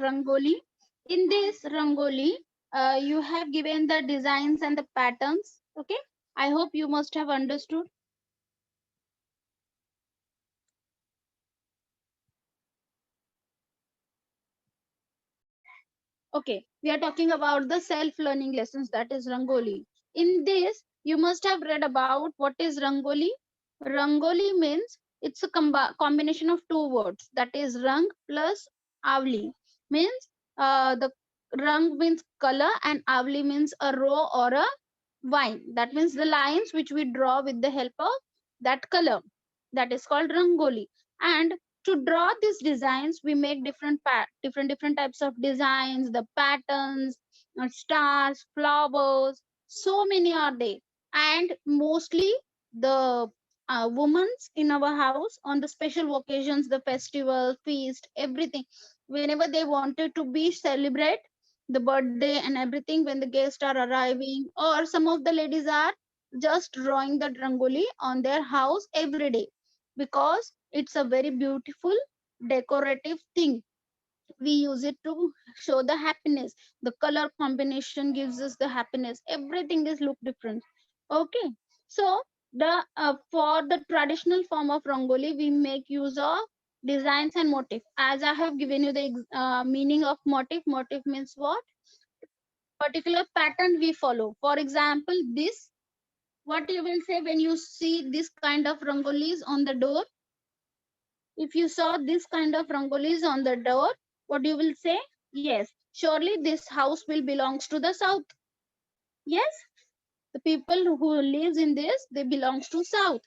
Rangoli. In this Rangoli, you have given the designs and the patterns. Okay, I hope you must have understood. Okay, we are talking about the self-learning lessons, that is Rangoli. In this, you must have read about what is Rangoli. Rangoli means it's a combination of two words, that is Rang plus Avli. Means the Rang means color and Avli means a row or a vine. That means the lines which we draw with the help of that color. That is called Rangoli. And to draw these designs, we make different types of designs, the patterns, stars, flowers, so many are there. And mostly the women in our house on the special occasions, the festival, feast, everything, whenever they wanted to be celebrate the birthday and everything, when the guests are arriving, or some of the ladies are just drawing the rangoli on their house every day, because it's a very beautiful decorative thing. We use it to show the happiness. The color combination gives us the happiness, everything is look different. Okay, so the for the traditional form of rangoli, we make use of designs and motif. As I have given you the meaning of motif. Motif means what? Particular pattern we follow. For example, this, what you will say when you see this kind of rangolis on the door. If you saw this kind of rangolis on the door, what you will say? Yes, surely this house will belongs to the south. Yes, the people who lives in this, they belongs to south,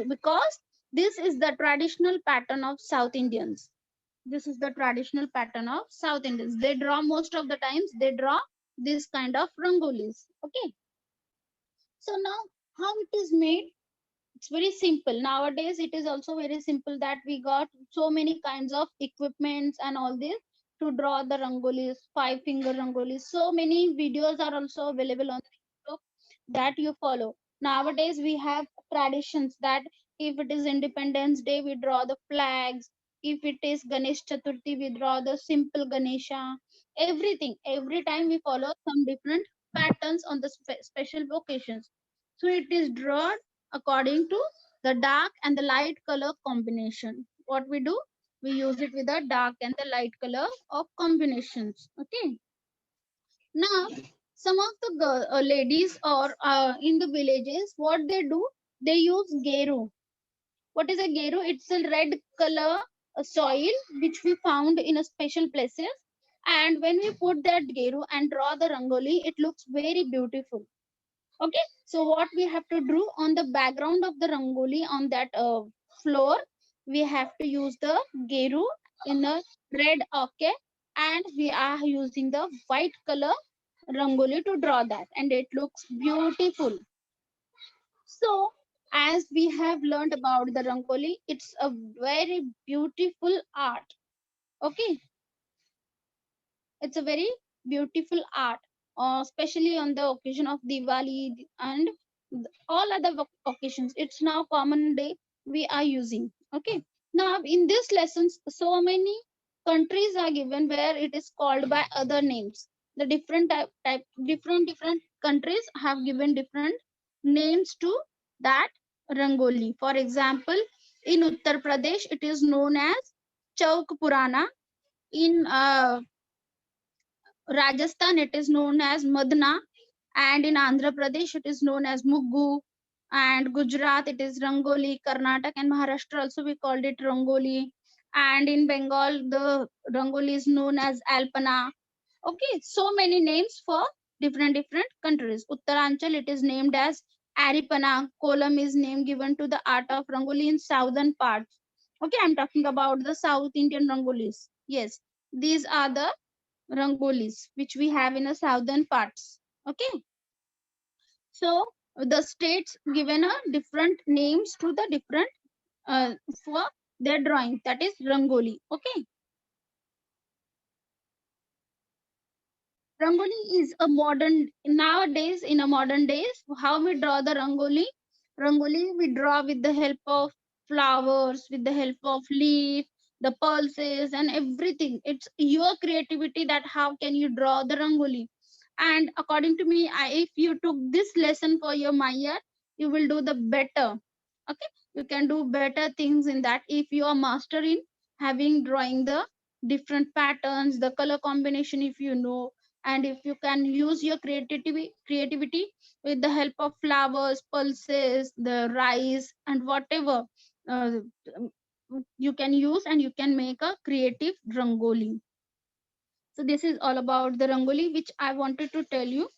because this is the traditional pattern of South Indians. This is the traditional pattern of South Indians. They draw, most of the times they draw this kind of rangolis. Okay, so now how it is made? It's very simple. Nowadays it is also very simple that we got so many kinds of equipments and all this to draw the rangolis, 5 finger rangolis. So many videos are also available on YouTube that you follow. Nowadays we have traditions that if it is Independence Day, we draw the flags. If it is Ganesh Chaturthi, we draw the simple Ganesha. Everything, every time we follow some different patterns on the special occasions. So it is drawn according to the dark and the light color combination. What we do, we use it with the dark and the light color of combinations. Okay, now some of the ladies or in the villages, what they do, they use geru. What is a geru? It's a red color soil which we found in a special places, and when we put that geru and draw the rangoli, it looks very beautiful. Okay, so what we have to do on the background of the rangoli on that floor, we have to use the geru in a red. Okay, and we are using the white color rangoli to draw that, and it looks beautiful. So as we have learned about the rangoli, it's a very beautiful art. Okay, it's a very beautiful art, especially on the occasion of Diwali and all other occasions. It's now common day we are using. Okay. Now in these lessons, so many countries are given where it is called by other names. The different countries have given different names to that rangoli. For example, in Uttar Pradesh, it is known as Chauk Purana. In Rajasthan, it is known as Madna, and in Andhra Pradesh, it is known as Muggu, and Gujarat, it is Rangoli, Karnataka and Maharashtra also we called it Rangoli, and in Bengal, the Rangoli is known as Alpana. Okay, so many names for different countries. Uttaranchal, it is named as Aripana. Kolam is name given to the art of Rangoli in southern parts. Okay, I'm talking about the South Indian Rangolis. Yes, these are the rangolis which we have in the southern parts. Okay, so the states given a different names to the different for their drawing, that is rangoli. Okay, rangoli is a modern, nowadays in a modern days, how we draw the rangoli. Rangoli we draw with the help of flowers, with the help of leaf, the pulses and everything. It's your creativity that how can you draw the rangoli. And according to me, if you took this lesson for your Maya, you will do the better. Okay, you can do better things in that if you are master in having drawing the different patterns, the color combination, if you know, and if you can use your creativity with the help of flowers, pulses, the rice, and whatever uh, you can use, and you can make a creative rangoli. So this is all about the rangoli which I wanted to tell you.